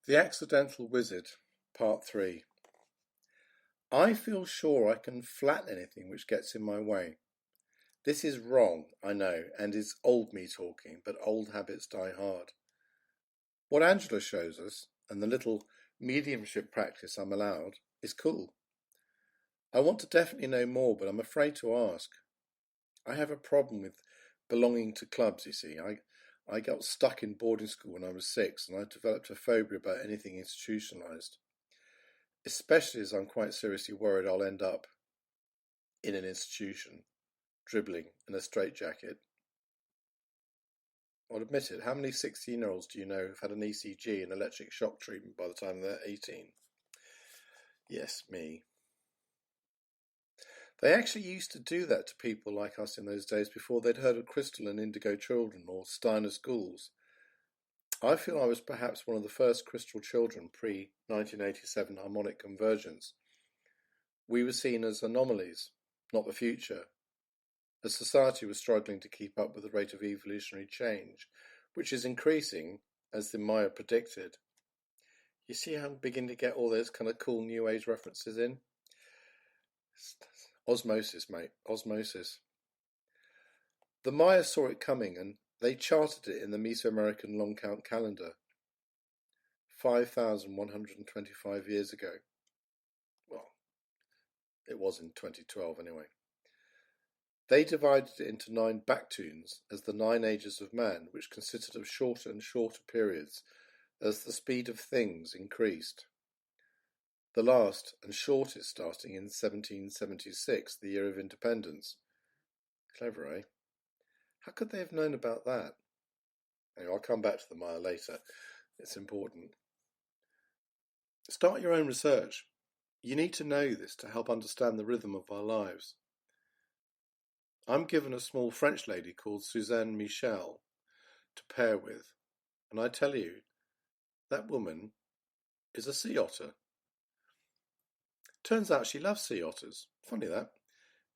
The Accidental Wizard, Part 3. I feel sure I can flatten anything which gets in my way. This is wrong, I know, and is old me talking, but old habits die hard. What Angela shows us, and the little mediumship practice I'm allowed, is cool. I want to definitely know more, but I'm afraid to ask. I have a problem with belonging to clubs, you see. I got stuck in boarding school when I was 6, and I developed a phobia about anything institutionalized. Especially as I'm quite seriously worried I'll end up in an institution, dribbling in a straitjacket. I'll admit it, how many 16-year-olds do you know who've had an ECG and electric shock treatment by the time they're 18? Yes, me. They actually used to do that to people like us in those days before they'd heard of Crystal and Indigo Children or Steiner Schools. I feel I was perhaps one of the first Crystal children pre-1987 harmonic convergence. We were seen as anomalies, not the future, as society was struggling to keep up with the rate of evolutionary change, which is increasing, as the Maya predicted. You see how I'm beginning to get all those kind of cool New Age references in? Osmosis, mate. Osmosis. The Maya saw it coming, and they charted it in the Mesoamerican long count calendar 5,125 years ago. Well, it was in 2012 anyway. They divided it into 9 backtoons as the 9 ages of man, which consisted of shorter and shorter periods as the speed of things increased. The last and shortest starting in 1776, the year of independence. Clever, eh? How could they have known about that? Anyway, I'll come back to the Maya later. It's important. Start your own research. You need to know this to help understand the rhythm of our lives. I'm given a small French lady called Suzanne Michel to pair with, and I tell you, that woman is a sea otter. Turns out she loves sea otters. Funny that.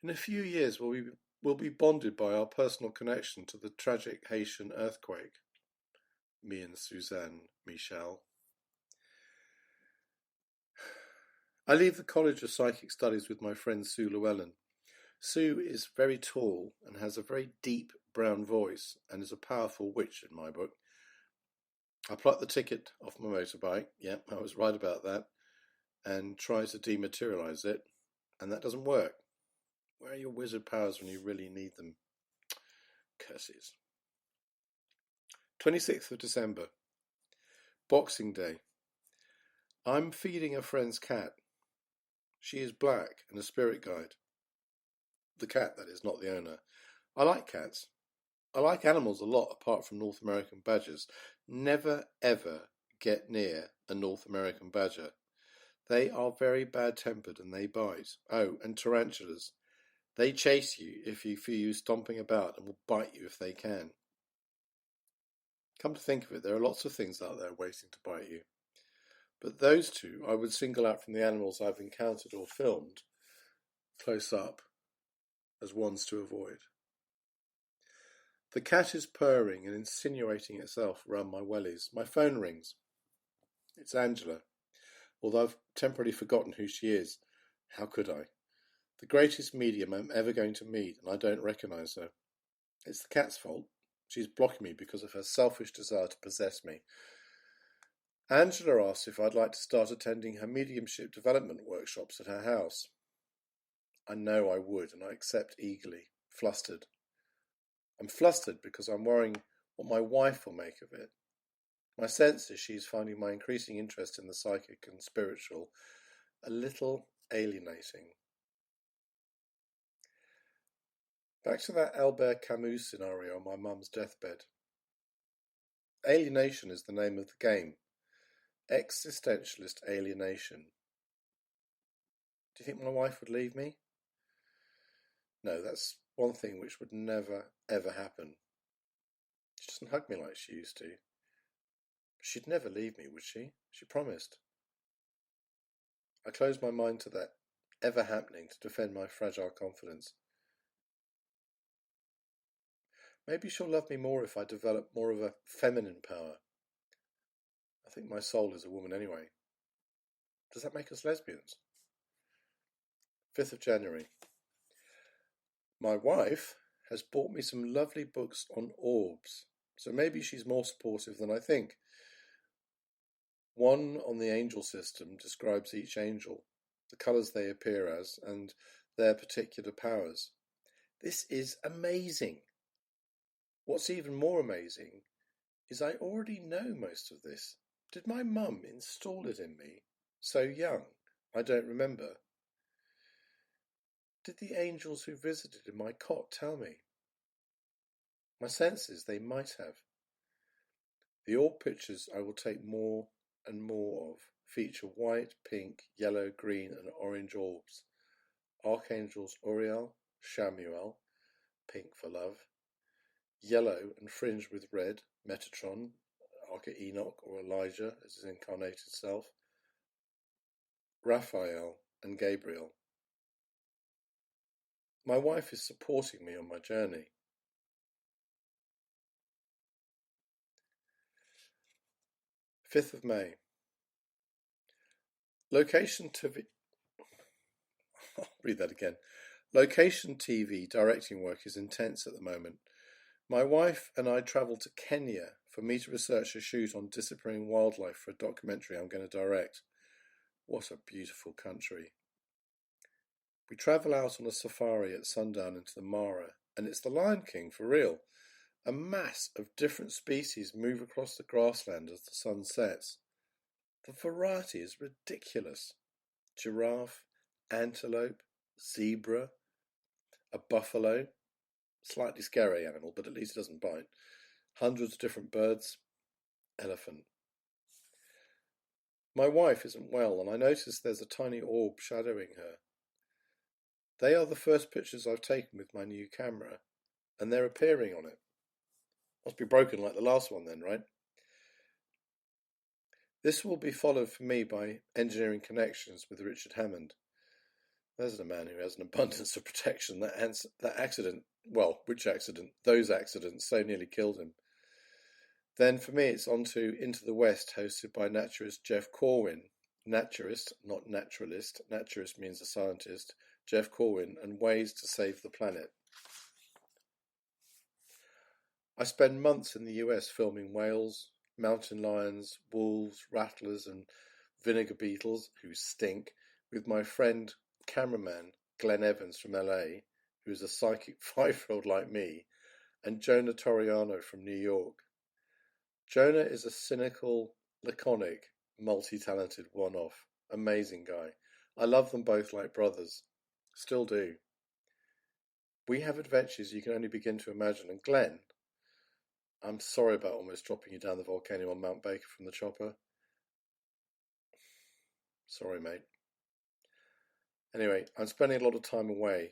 In a few years we'll be bonded by our personal connection to the tragic Haitian earthquake. Me and Suzanne Michel. I leave the College of Psychic Studies with my friend Sue Llewellyn. Sue is very tall and has a very deep brown voice and is a powerful witch in my book. I pluck the ticket off my motorbike. Yep, I was right about that. And try to dematerialize it, and that doesn't work. Where are your wizard powers when you really need them? Curses. 26th of December. Boxing Day. I'm feeding a friend's cat. She is black and a spirit guide. The cat, that is, not the owner. I like cats. I like animals a lot, apart from North American badgers. Never, ever get near a North American badger. They are very bad-tempered and they bite. Oh, and tarantulas. They chase you if you feel you stomping about and will bite you if they can. Come to think of it, there are lots of things out there waiting to bite you. But those two I would single out from the animals I've encountered or filmed close up as ones to avoid. The cat is purring and insinuating itself around my wellies. My phone rings. It's Angela. Although I've temporarily forgotten who she is. How could I? The greatest medium I'm ever going to meet, and I don't recognise her. It's the cat's fault. She's blocking me because of her selfish desire to possess me. Angela asks if I'd like to start attending her mediumship development workshops at her house. I know I would, and I accept eagerly, flustered. I'm flustered because I'm worrying what my wife will make of it. My sense is she's finding my increasing interest in the psychic and spiritual a little alienating. Back to that Albert Camus scenario on my mum's deathbed. Alienation is the name of the game. Existentialist alienation. Do you think my wife would leave me? No, that's one thing which would never, ever happen. She doesn't hug me like she used to. She'd never leave me, would she? She promised. I closed my mind to that ever happening to defend my fragile confidence. Maybe she'll love me more if I develop more of a feminine power. I think my soul is a woman anyway. Does that make us lesbians? 5th of January. My wife has bought me some lovely books on orbs, so maybe she's more supportive than I think. One on the angel system describes each angel, the colours they appear as, and their particular powers. This is amazing. What's even more amazing is I already know most of this. Did my mum install it in me so young? I don't remember. Did the angels who visited in my cot tell me? My sense is they might have. The orb pictures I will take more and more of feature white, pink, yellow, green and orange orbs. Archangels Uriel, Shamuel, pink for love, yellow and fringed with red, Metatron, Archangel Enoch or Elijah as his incarnated self, Raphael and Gabriel. My wife is supporting me on my journey. 5th of May. Location TV. I'll read that again. Location TV directing work is intense at the moment. My wife and I travelled to Kenya for me to research a shoot on disappearing wildlife for a documentary I'm going to direct. What a beautiful country. We travel out on a safari at sundown into the Mara, and it's the Lion King for real. A mass of different species move across the grassland as the sun sets. The variety is ridiculous. Giraffe, antelope, zebra, a buffalo, slightly scary animal, but at least it doesn't bite. Hundreds of different birds, elephant. My wife isn't well, and I notice there's a tiny orb shadowing her. They are the first pictures I've taken with my new camera, and they're appearing on it. Must be broken like the last one then, right? This will be followed for me by engineering connections with Richard Hammond. There's a man who has an abundance of protection. That accident, well, which accident? Those accidents so nearly killed him. Then for me it's on to Into the West, hosted by naturist Jeff Corwin. Naturist, not naturalist. Naturist means a scientist. Jeff Corwin and Ways to Save the Planet. I spend months in the US filming whales, mountain lions, wolves, rattlers and vinegar beetles, who stink, with my friend cameraman Glenn Evans from LA, who is a psychic 5-year-old like me, and Jonah Toriano from New York. Jonah is a cynical, laconic, multi-talented one-off. Amazing guy. I love them both like brothers. Still do. We have adventures you can only begin to imagine, and Glenn, I'm sorry about almost dropping you down the volcano on Mount Baker from the chopper. Sorry, mate. Anyway, I'm spending a lot of time away,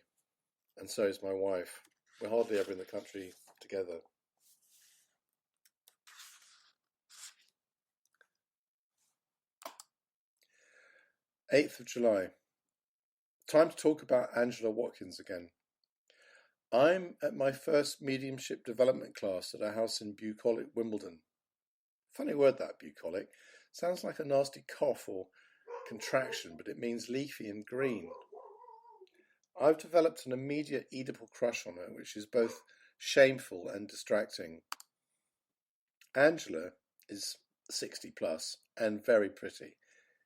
and so is my wife. We're hardly ever in the country together. Eighth of July. Time to talk about Angela Watkins again. I'm at my first mediumship development class at a house in bucolic Wimbledon. Funny word that, bucolic. Sounds like a nasty cough or contraction, but it means leafy and green. I've developed an immediate Oedipal crush on her, which is both shameful and distracting. Angela is 60 plus and very pretty.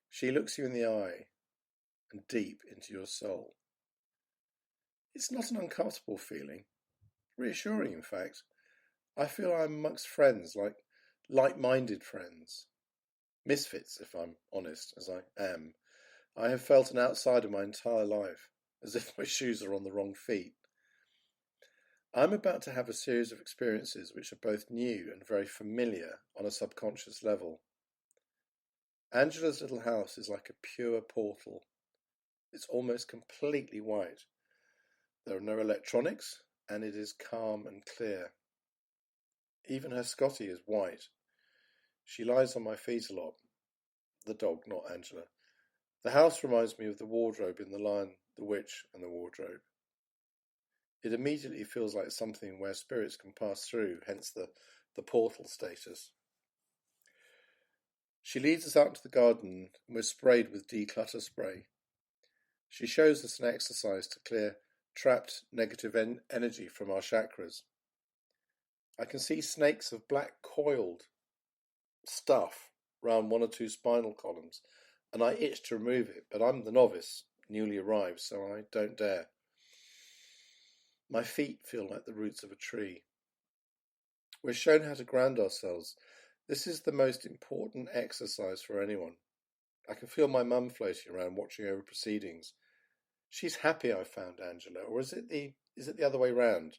She looks you in the eye and deep into your soul. It's not an uncomfortable feeling, reassuring in fact. I feel I'm amongst friends, like-minded friends. Misfits, if I'm honest, as I am. I have felt an outsider my entire life, as if my shoes are on the wrong feet. I'm about to have a series of experiences which are both new and very familiar on a subconscious level. Angela's little house is like a pure portal. It's almost completely white. There are no electronics, and it is calm and clear. Even her Scotty is white. She lies on my feet a lot. The dog, not Angela. The house reminds me of the wardrobe in The Lion, the Witch, and the Wardrobe. It immediately feels like something where spirits can pass through, hence the portal status. She leads us out into the garden and we're sprayed with declutter spray. She shows us an exercise to clear trapped negative energy from our chakras. I can see snakes of black coiled stuff round one or two spinal columns, and I itch to remove it, but I'm the novice, newly arrived, so I don't dare. My feet feel like the roots of a tree. We're shown how to ground ourselves. This is the most important exercise for anyone. I can feel my mum floating around watching over proceedings. She's happy I found Angela, or is it the other way round?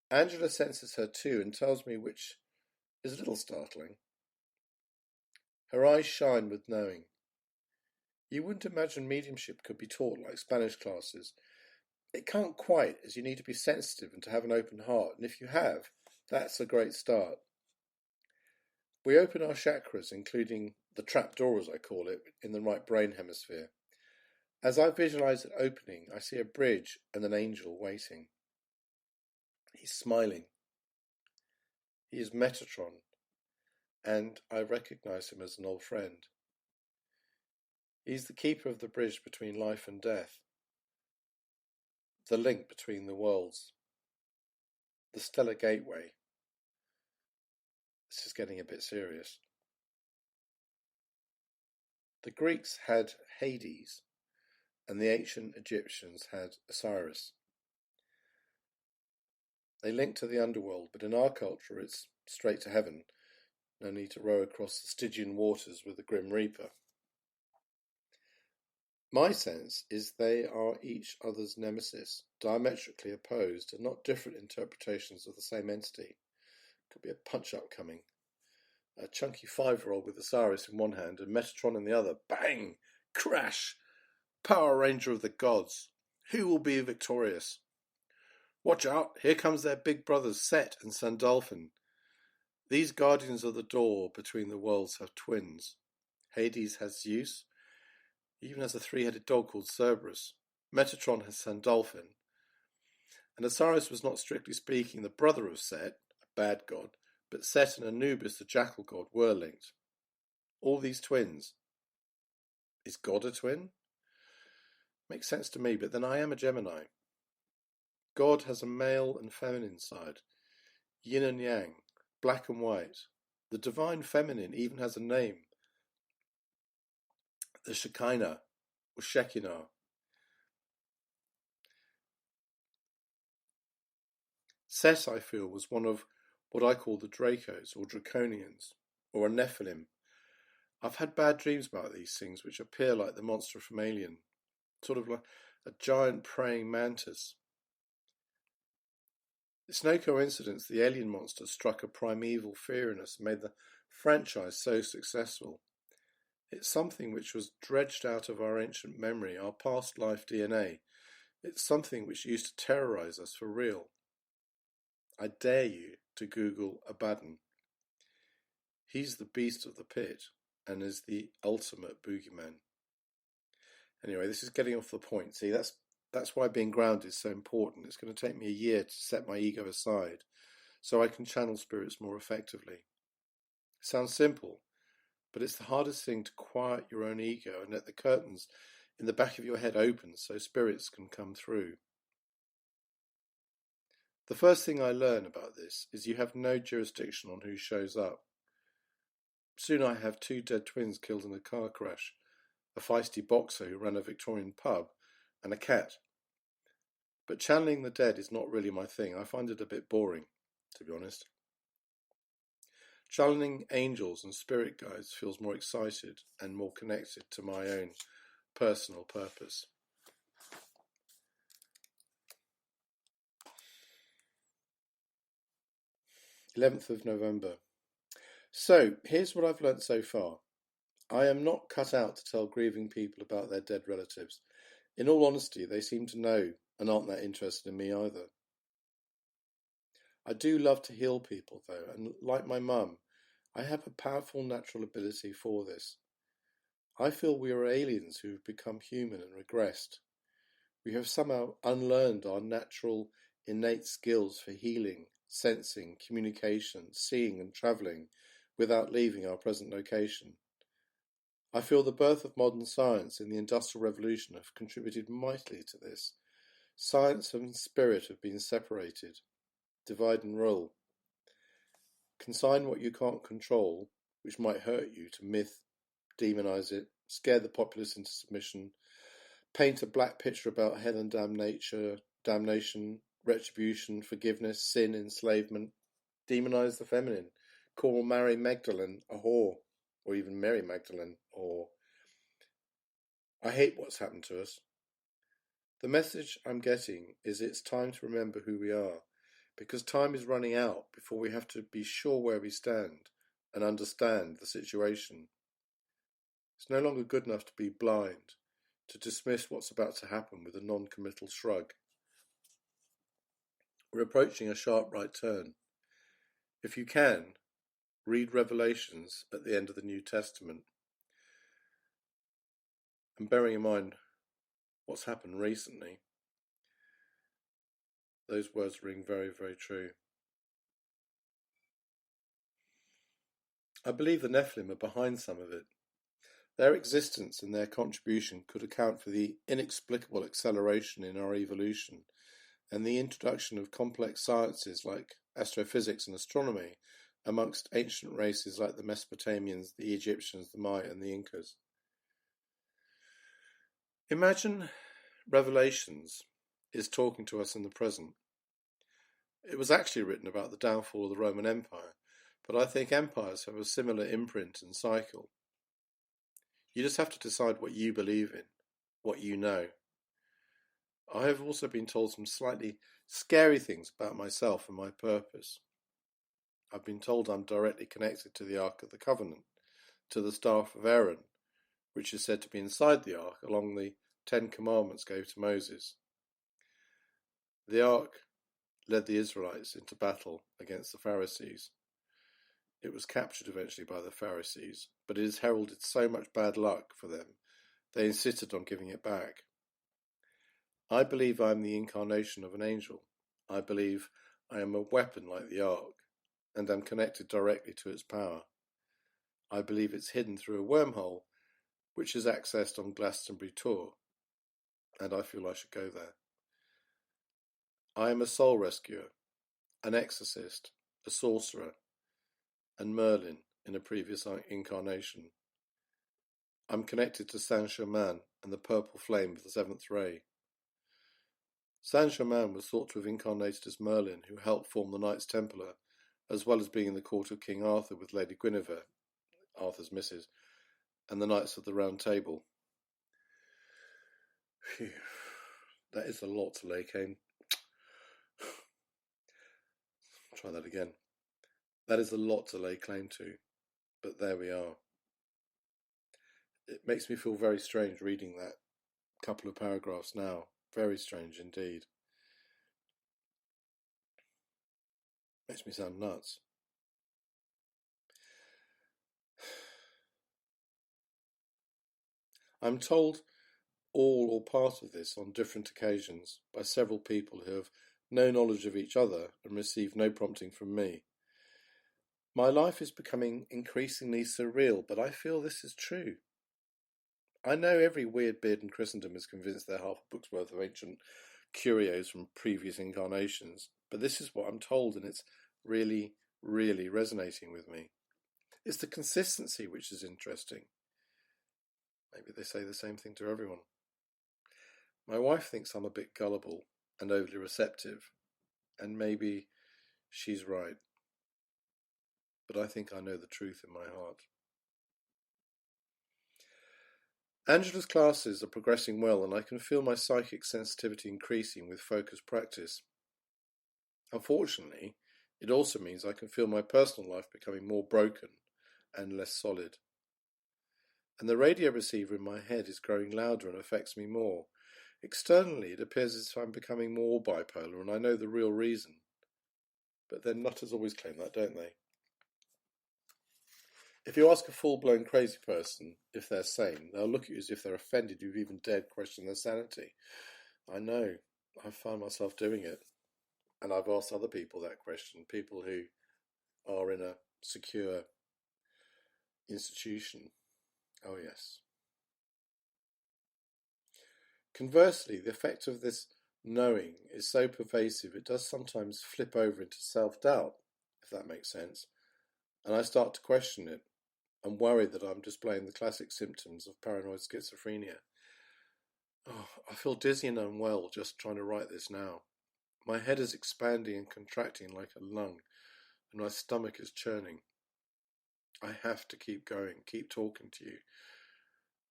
Angela senses her too and tells me, which is a little startling. Her eyes shine with knowing. You wouldn't imagine mediumship could be taught like Spanish classes. It can't quite, as you need to be sensitive and to have an open heart, and if you have, that's a great start. We open our chakras, including the trapdoor, as I call it, in the right brain hemisphere. As I visualize it opening, I see a bridge and an angel waiting. He's smiling. He is Metatron, and I recognize him as an old friend. He's the keeper of the bridge between life and death, the link between the worlds, the stellar gateway. This is getting a bit serious. The Greeks had Hades, and the ancient Egyptians had Osiris. They link to the underworld, but in our culture it's straight to heaven. No need to row across the Stygian waters with the Grim Reaper. My sense is they are each other's nemesis, diametrically opposed and not different interpretations of the same entity. Could be a punch-up coming. A chunky 5-year-old with Osiris in one hand and Metatron in the other. Bang! Crash! Power Ranger of the gods. Who will be victorious? Watch out, here comes their big brothers Set and Sandalphon. These guardians of the door between the worlds have twins. Hades has Zeus. He even has a 3-headed dog called Cerberus. Metatron has Sandalphon. And Osiris was not strictly speaking the brother of Set, a bad god, but Set and Anubis, the jackal god, were linked. All these twins. Is God a twin? Makes sense to me, but then I am a Gemini. God has a male and feminine side, yin and yang, black and white. The divine feminine even has a name, the Shekinah or Shekinah. Set, I feel, was one of what I call the Dracos or Draconians, or a Nephilim. I've had bad dreams about these things which appear like the monster from Alien, sort of like a giant praying mantis. It's no coincidence the alien monster struck a primeval fear in us and made the franchise so successful. It's something which was dredged out of our ancient memory, our past life DNA. It's something which used to terrorize us for real. I dare you to Google Abaddon. He's the beast of the pit and is the ultimate boogeyman. Anyway, this is getting off the point. See, that's why being grounded is so important. It's going to take me a year to set my ego aside so I can channel spirits more effectively. It sounds simple, but it's the hardest thing to quiet your own ego and let the curtains in the back of your head open so spirits can come through. The first thing I learn about this is you have no jurisdiction on who shows up. Soon I have 2 dead twins killed in a car crash, a feisty boxer who ran a Victorian pub, and a cat. But channeling the dead is not really my thing. I find it a bit boring, to be honest. Channeling angels and spirit guides feels more excited and more connected to my own personal purpose. 11th of November. So, here's what I've learnt so far. I am not cut out to tell grieving people about their dead relatives. In all honesty, they seem to know and aren't that interested in me either. I do love to heal people, though, and like my mum, I have a powerful natural ability for this. I feel we are aliens who have become human and regressed. We have somehow unlearned our natural, innate skills for healing, sensing, communication, seeing and travelling, without leaving our present location. I feel the birth of modern science in the Industrial Revolution have contributed mightily to this. Science and spirit have been separated. Divide and rule. Consign what you can't control, which might hurt you, to myth, demonize it, scare the populace into submission, paint a black picture about hell and damnation, retribution, forgiveness, sin, enslavement, demonize the feminine, call Mary Magdalene a whore, or even Mary Magdalene, or I hate what's happened to us. The message I'm getting is it's time to remember who we are, because time is running out before we have to be sure where we stand and understand the situation. It's no longer good enough to be blind, to dismiss what's about to happen with a non-committal shrug. We're approaching a sharp right turn. If you can, read Revelations at the end of the New Testament. And bearing in mind what's happened recently, those words ring very, very true. I believe the Nephilim are behind some of it. Their existence and their contribution could account for the inexplicable acceleration in our evolution and the introduction of complex sciences like astrophysics and astronomy amongst ancient races like the Mesopotamians, the Egyptians, the Maya and the Incas. Imagine Revelations is talking to us in the present. It was actually written about the downfall of the Roman Empire, but I think empires have a similar imprint and cycle. You just have to decide what you believe in, what you know. I have also been told some slightly scary things about myself and my purpose. I've been told I'm directly connected to the Ark of the Covenant, to the staff of Aaron, which is said to be inside the Ark along the 10 Commandments gave to Moses. The Ark led the Israelites into battle against the Pharisees. It was captured eventually by the Pharisees, but it has heralded so much bad luck for them, they insisted on giving it back. I believe I am the incarnation of an angel. I believe I am a weapon like the Ark, and am connected directly to its power. I believe it's hidden through a wormhole, which is accessed on Glastonbury Tor, and I feel I should go there. I am a soul rescuer, an exorcist, a sorcerer, and Merlin in a previous incarnation. I'm connected to Saint-Germain and the purple flame of the seventh ray. Saint-Germain was thought to have incarnated as Merlin, who helped form the Knights Templar, as well as being in the court of King Arthur with Lady Guinevere, Arthur's missus, and the Knights of the Round Table. Phew, that is a lot to lay claim. Try that again. That is a lot to lay claim to, but there we are. It makes me feel very strange reading that couple of paragraphs now. Very strange indeed. Makes me sound nuts. I'm told all or part of this on different occasions by several people who have no knowledge of each other and receive no prompting from me. My life is becoming increasingly surreal, but I feel this is true. I know every weird beard in Christendom is convinced they're half a book's worth of ancient curios from previous incarnations, but this is what I'm told, and it's really, really resonating with me. It's the consistency which is interesting. Maybe they say the same thing to everyone. My wife thinks I'm a bit gullible and overly receptive, and maybe she's right. But I think I know the truth in my heart. Angela's classes are progressing well, and I can feel my psychic sensitivity increasing with focused practice. Unfortunately, it also means I can feel my personal life becoming more broken and less solid. And the radio receiver in my head is growing louder and affects me more. Externally, it appears as if I'm becoming more bipolar, and I know the real reason. But then nutters always claim that, don't they? If you ask a full-blown crazy person if they're sane, they'll look at you as if they're offended you've even dared question their sanity. I know. I've found myself doing it. And I've asked other people that question, people who are in a secure institution. Oh, yes. Conversely, the effect of this knowing is so pervasive it does sometimes flip over into self-doubt, if that makes sense, and I start to question it. I'm worried that I'm displaying the classic symptoms of paranoid schizophrenia. Oh, I feel dizzy and unwell just trying to write this now. My head is expanding and contracting like a lung, and my stomach is churning. I have to keep going, keep talking to you.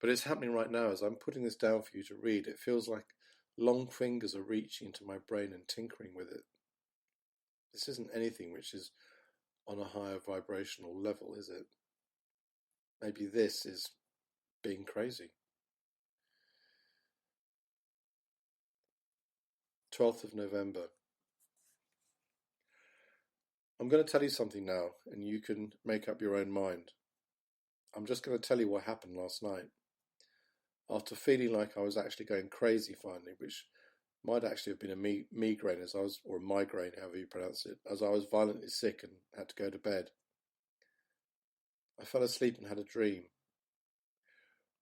But it's happening right now as I'm putting this down for you to read. It feels like long fingers are reaching into my brain and tinkering with it. This isn't anything which is on a higher vibrational level, is it? Maybe this is being crazy. 12th of November. I'm going to tell you something now, and you can make up your own mind. I'm just going to tell you what happened last night. After feeling like I was actually going crazy finally, which might actually have been a migraine or a migraine, however you pronounce it, as I was violently sick and had to go to bed. I fell asleep and had a dream.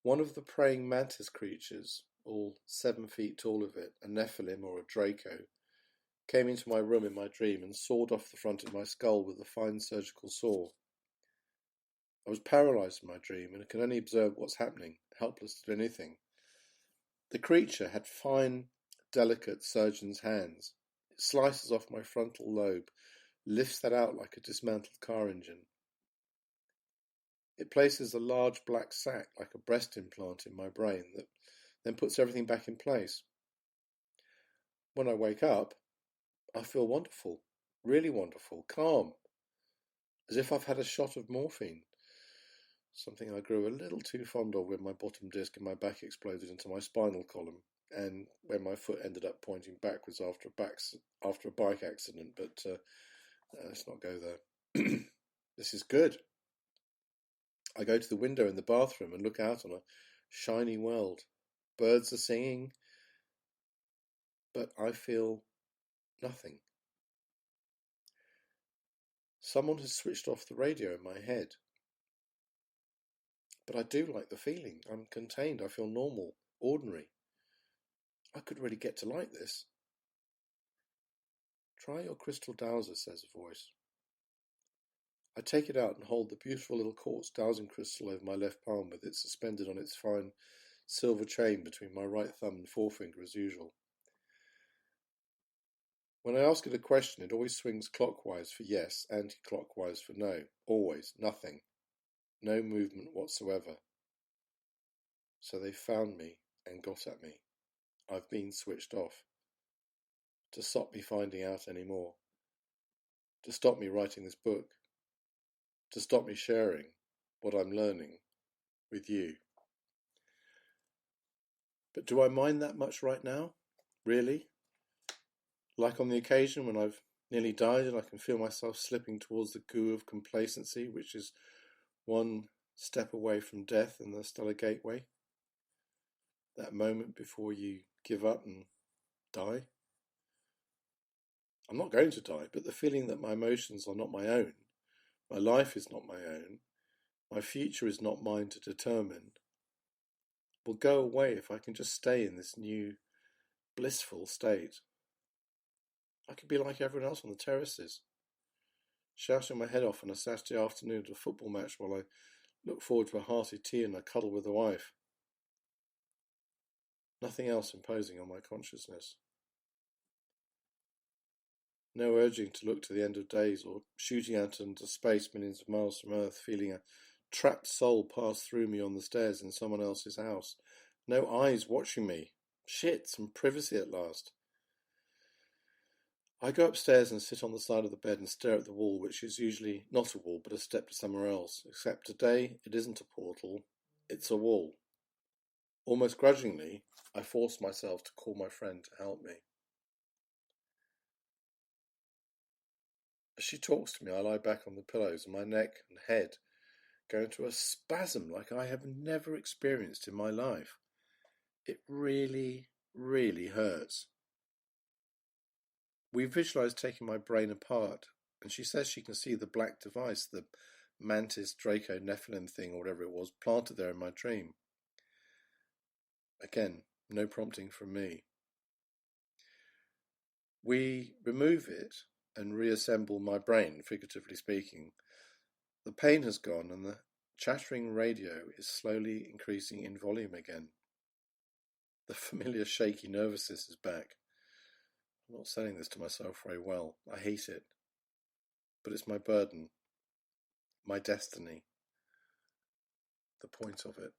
One of the praying mantis creatures, all 7 feet tall of it, a Nephilim or a Draco, came into my room in my dream and sawed off the front of my skull with a fine surgical saw. I was paralysed in my dream and could only observe what's happening, helpless to do anything. The creature had fine, delicate surgeon's hands. It slices off my frontal lobe, lifts that out like a dismantled car engine. It places a large black sac like a breast implant in my brain that then puts everything back in place. When I wake up, I feel wonderful, really wonderful, calm, as if I've had a shot of morphine. Something I grew a little too fond of when my bottom disc in my back exploded into my spinal column, and when my foot ended up pointing backwards after a bike accident. But let's not go there. This is good. I go to the window in the bathroom and look out on a shiny world. Birds are singing, but I feel nothing. Someone has switched off the radio in my head. But I do like the feeling. I'm contained. I feel normal, ordinary. I could really get to like this. Try your crystal dowser, says a voice. I take it out and hold the beautiful little quartz dowsing crystal over my left palm with it suspended on its fine silver chain between my right thumb and forefinger as usual. When I ask it a question, it always swings clockwise for yes, anti-clockwise for no. Always, nothing. No movement whatsoever. So they found me and got at me. I've been switched off. To stop me finding out any more. To stop me writing this book. To stop me sharing what I'm learning with you. But do I mind that much right now? Really? Like on the occasion when I've nearly died and I can feel myself slipping towards the goo of complacency, which is one step away from death and the stellar gateway? That moment before you give up and die? I'm not going to die, but the feeling that my emotions are not my own, my life is not my own, my future is not mine to determine, will go away if I can just stay in this new, blissful state. I could be like everyone else on the terraces, shouting my head off on a Saturday afternoon at a football match while I look forward to a hearty tea and a cuddle with the wife. Nothing else imposing on my consciousness. No urging to look to the end of days or shooting out into space millions of miles from Earth, feeling a trapped soul pass through me on the stairs in someone else's house. No eyes watching me. Shit, some privacy at last. I go upstairs and sit on the side of the bed and stare at the wall, which is usually not a wall but a step to somewhere else, except today it isn't a portal, it's a wall. Almost grudgingly, I force myself to call my friend to help me. As she talks to me, I lie back on the pillows and my neck and head go into a spasm like I have never experienced in my life. It really, really hurts. We visualize taking my brain apart, and she says she can see the black device, the mantis Draco Nephilim thing or whatever it was planted there in my dream. Again, no prompting from me. We remove it and reassemble my brain, figuratively speaking. The pain has gone and the chattering radio is slowly increasing in volume again. The familiar shaky nervousness is back. I'm not saying this to myself very well. I hate it. But it's my burden, my destiny, the point of it.